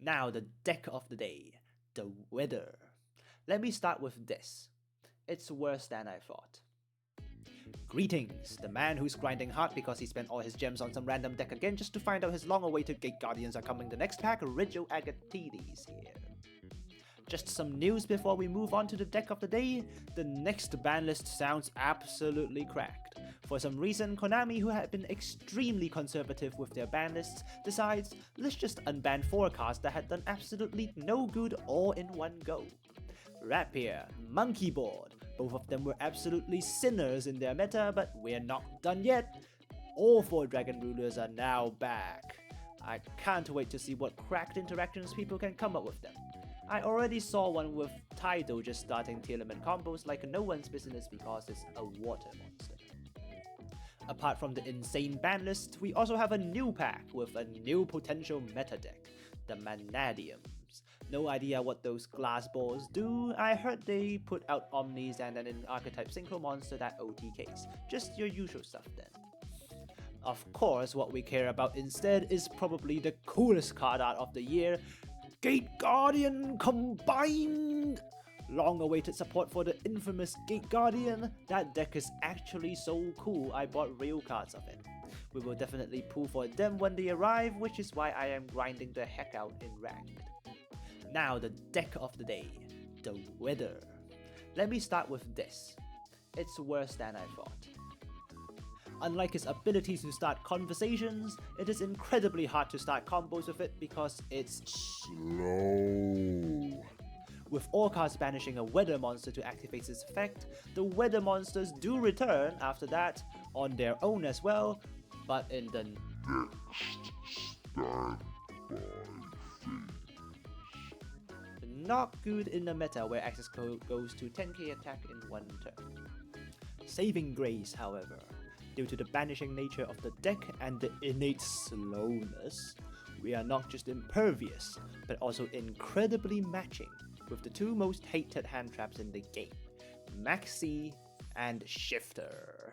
Now the deck of the day, the weather. Let me start with this. It's worse than I thought. Greetings, the man who's grinding hard because he spent all his gems on some random deck again just to find out his long-awaited Gate Guardians are coming the next pack, Rigil Agateiades here. Just some news before we move on to the deck of the day. The next ban list sounds absolutely cracked. For some reason, Konami, who had been extremely conservative with their ban lists, decides, let's just unban 4 cards that had done absolutely no good all in one go. Rapier, Monkey Board, both of them were absolutely sinners in their meta, but we're not done yet. All 4 Dragon Rulers are now back. I can't wait to see what cracked interactions people can come up with them. I already saw one with Tidal just starting Tearlament combos like no one's business because it's a water monster. Apart from the insane ban list, we also have a new pack with a new potential meta deck, the Manadiums. No idea what those glass balls do. I heard they put out Omnis and an archetype synchro monster that OTKs. Just your usual stuff then. Of course, what we care about instead is probably the coolest card art of the year, Gate Guardian Combined! Long-awaited support for the infamous Gate Guardian. That deck is actually so cool, I bought real cards of it. We will definitely pull for them when they arrive, which is why I am grinding the heck out in Ranked. Now the deck of the day, the weather. Let me start with this. It's worse than I thought. Unlike his ability to start conversations, it is incredibly hard to start combos with it because it's slow. With all cards banishing a weather monster to activate its effect, the weather monsters do return after that, on their own as well, but in the next standby phase. Not good in the meta where access code goes to 10k attack in one turn. Saving grace, however. Due to the banishing nature of the deck and the innate slowness, we are not just impervious, but also incredibly matching with the 2 most hated hand traps in the game, Maxi and Shifter.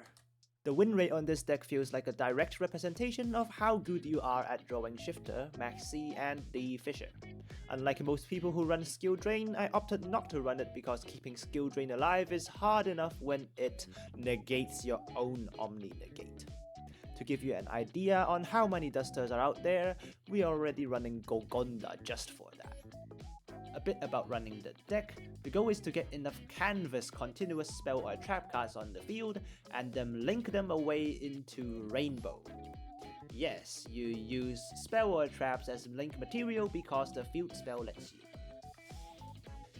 The win rate on this deck feels like a direct representation of how good you are at drawing Shifter, Maxi, and the Fisher. Unlike most people who run Skill Drain, I opted not to run it because keeping Skill Drain alive is hard enough when it negates your own Omni Negate. To give you an idea on how many Dusters are out there, we are already running Golgonda just for that. A bit about running the deck. The goal is to get enough canvas continuous spell or trap cards on the field and then link them away into Rainbow. Yes, you use spell or traps as link material because the field spell lets you.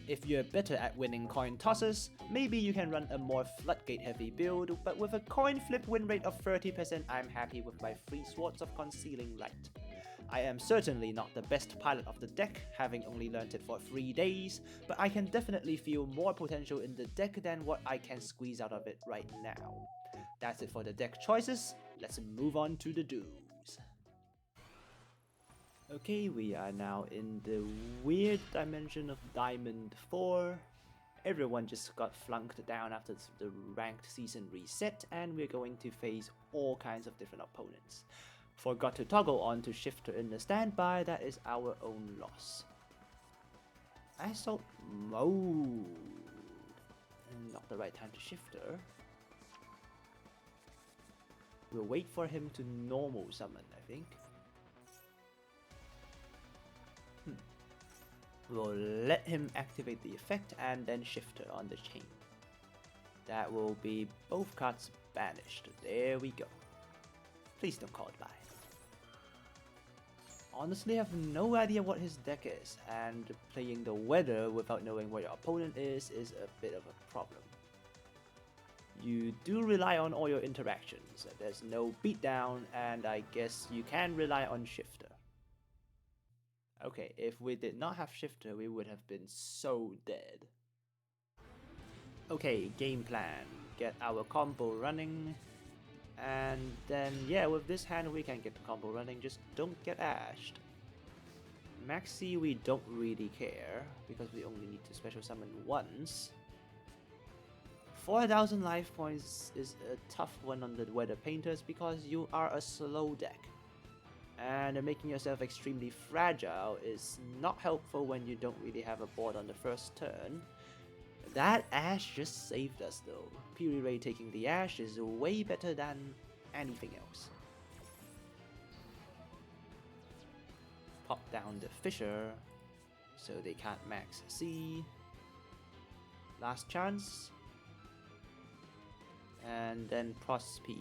If you're better at winning coin tosses, maybe you can run a more Floodgate heavy build, but with a coin flip win rate of 30%, I'm happy with my 3 Swords of Concealing Light. I am certainly not the best pilot of the deck, having only learnt it for 3 days, but I can definitely feel more potential in the deck than what I can squeeze out of it right now. That's it for the deck choices, let's move on to the dues. Okay, we are now in the weird dimension of Diamond 4. Everyone just got flunked down after the ranked season reset, and we're going to face all kinds of different opponents. Forgot to toggle on to Shifter in the standby, that is our own loss. Assault mode. Not the right time to Shifter. We'll wait for him to normal summon, I think. We'll let him activate the effect and then Shifter on the chain. That will be both cards banished. There we go. Please don't call it by. Honestly, I have no idea what his deck is, and playing the weather without knowing where your opponent is a bit of a problem. You do rely on all your interactions. There's no beatdown, and I guess you can rely on Shifter. Okay, if we did not have Shifter, we would have been so dead. Okay, game plan. Get our combo running. And then, yeah, with this hand we can get the combo running, just don't get ashed. Maxi we don't really care, because we only need to special summon once. 4,000 life points is a tough one on the Weather Painters because you are a slow deck. And making yourself extremely fragile is not helpful when you don't really have a board on the first turn. That Ash just saved us though. Piri Ray taking the Ash is way better than anything else. Pop down the Fissure so they can't max C. Last chance. And then Pros P.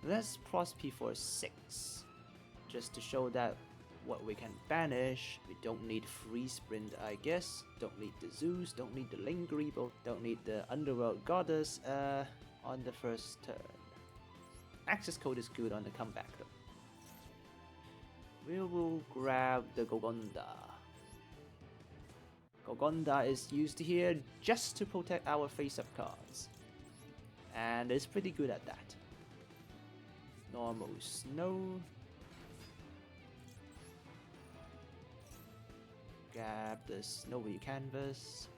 Let's Pros P for 6. Just to show that what we can banish. We don't need Free Sprint, I guess. Don't need the Zeus, don't need the Lingreeble, don't need the Underworld Goddess on the first turn. Access code is good on the comeback though. We will grab the Gogonda. Gogonda is used here just to protect our face-up cards. And it's pretty good at that. Normal Snow. Grab the Snowy Canvas.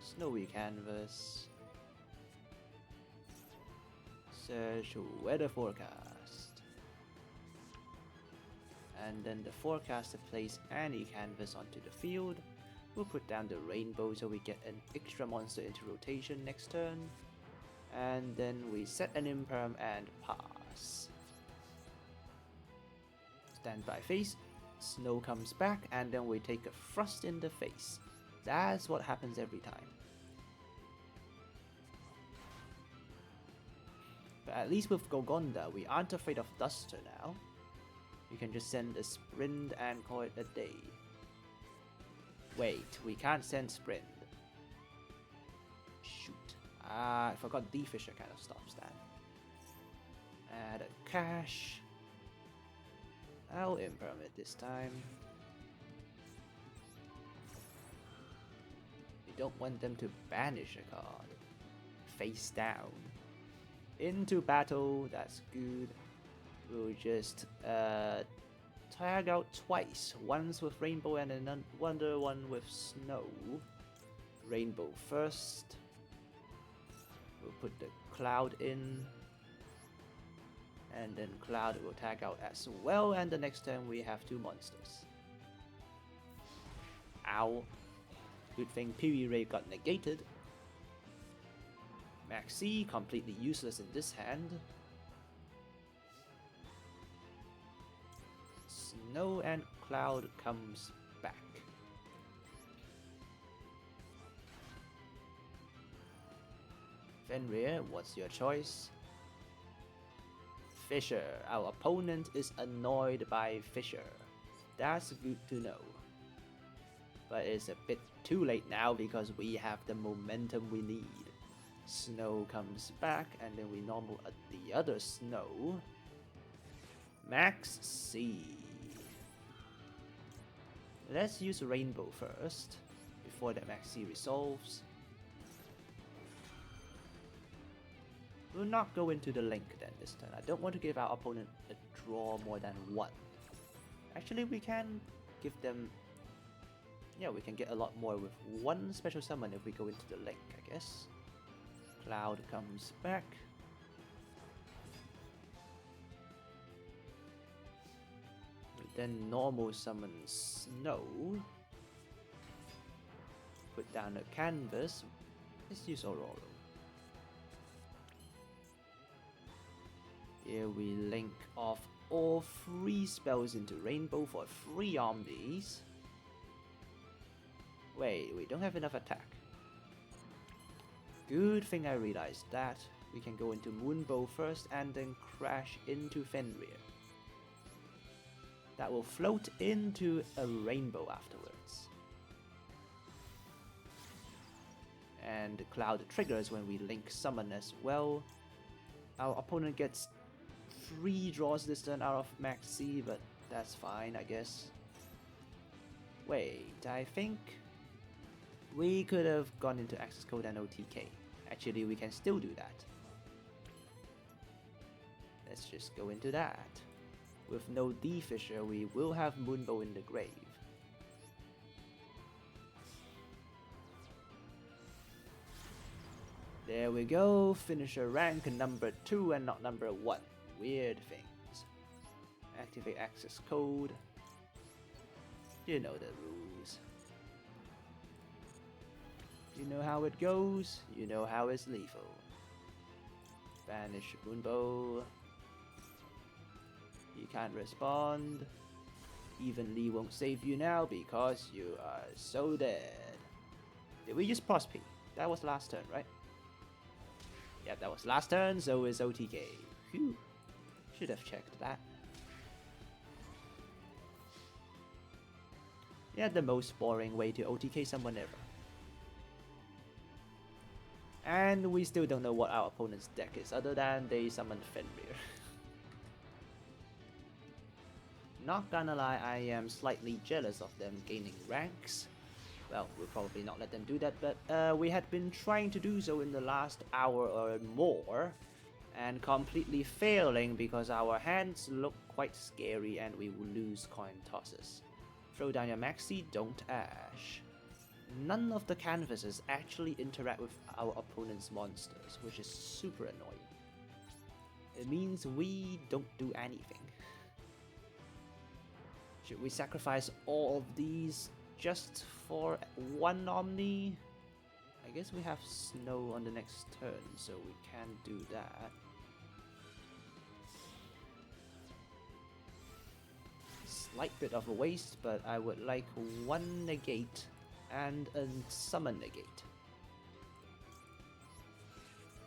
Snowy Canvas. Search weather forecast. And then the forecaster plays any canvas onto the field. We'll put down the rainbow so we get an extra monster into rotation next turn. And then we set an imperm and pass. Standby phase. Snow comes back and then we take a Frost in the face. That's what happens every time. But at least with Gogonda, we aren't afraid of Duster now. We can just send a Sprint and call it a day. Wait, we can't send Sprint. Shoot. I forgot D-Fisher kind of stops that. Add a cash. I'll imperm it this time. We don't want them to banish a card. Face down. Into battle, that's good. We'll just tag out twice. Once with Rainbow and another one with Snow. Rainbow first. We'll put the Cloud in. And then Cloud will tag out as well, and the next turn we have 2 monsters. Ow. Good thing Piri Ray got negated. Maxi completely useless in this hand. Snow and Cloud comes back. Fenrir, what's your choice? Fissure. Our opponent is annoyed by Fissure. That's good to know. But it's a bit too late now because we have the momentum we need. Snow comes back and then we normal at the other Snow. Max C. Let's use Rainbow first before the Max C resolves. We'll not go into the link then this turn. I don't want to give our opponent a draw more than 1. Actually, we can give them... Yeah, we can get a lot more with 1 special summon if we go into the link, I guess. Cloud comes back. We then normal summon Snow. Put down a canvas. Let's use Aurora. Here we link off all 3 spells into Rainbow for 3 armies. Wait, we don't have enough attack. Good thing I realized that. We can go into Moonbow first and then crash into Fenrir. That will float into a Rainbow afterwards. And Cloud triggers when we link summon as well. Our opponent gets 3 draws this turn out of Max C, but that's fine, I guess. Wait, I think we could have gone into access code and OTK. Actually, we can still do that. Let's just go into that. With no D-Fisher, we will have Moonbow in the grave. There we go, finisher rank number 2 and not number 1. Weird things. Activate access code. You know the rules. You know how it goes. You know how it's lethal. Banish Moonbow. You can't respond. Even Lee won't save you now because you are so dead. Did we just pause P? That was last turn, right? Yeah, that was last turn, so is OTK. Phew. Should have checked that. Yeah, the most boring way to OTK someone ever. And we still don't know what our opponent's deck is, other than they summoned Fenrir. Not gonna lie, I am slightly jealous of them gaining ranks. Well, we'll probably not let them do that, but we had been trying to do so in the last hour or more, and completely failing because our hands look quite scary and we will lose coin tosses. Throw down your maxi, don't ash. None of the canvases actually interact with our opponent's monsters, which is super annoying. It means we don't do anything. Should we sacrifice all of these just for one Omni? I guess we have Snow on the next turn, so we can do that. Slight bit of a waste, but I would like one negate and a summon negate.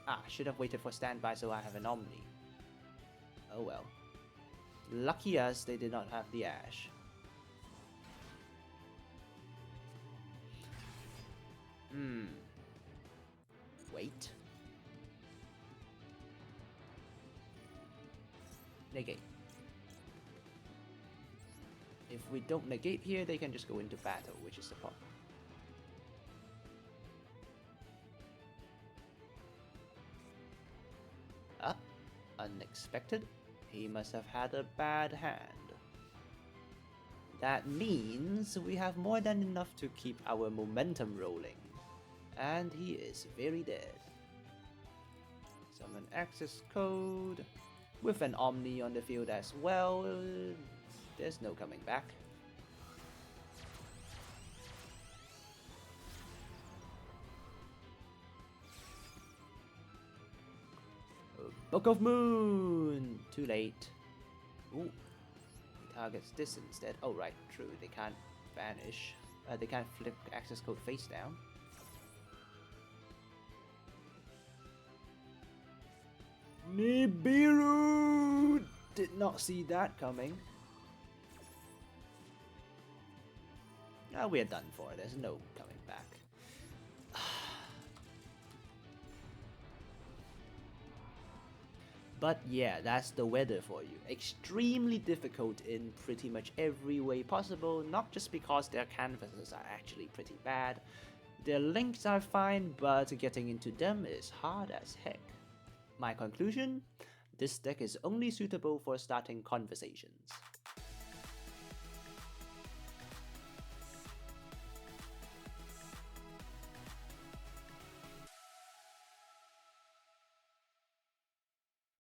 Ah, should have waited for standby so I have an Omni. Oh well. Lucky us, they did not have the Ash. Wait. Negate. If we don't negate here, they can just go into battle, which is the problem. Ah, unexpected. He must have had a bad hand. That means we have more than enough to keep our momentum rolling. And he is very dead. Summon access code. With an Omni on the field as well, there's no coming back. Book of Moon! Too late. Ooh. He targets this instead. Oh right, true. They can't vanish. They can't flip access code face down. Nibiru! Did not see that coming. Ah, we're done for. There's no coming back. But yeah, that's the weather for you. Extremely difficult in pretty much every way possible, not just because their canvases are actually pretty bad. Their links are fine, but getting into them is hard as heck. My conclusion? This deck is only suitable for starting conversations.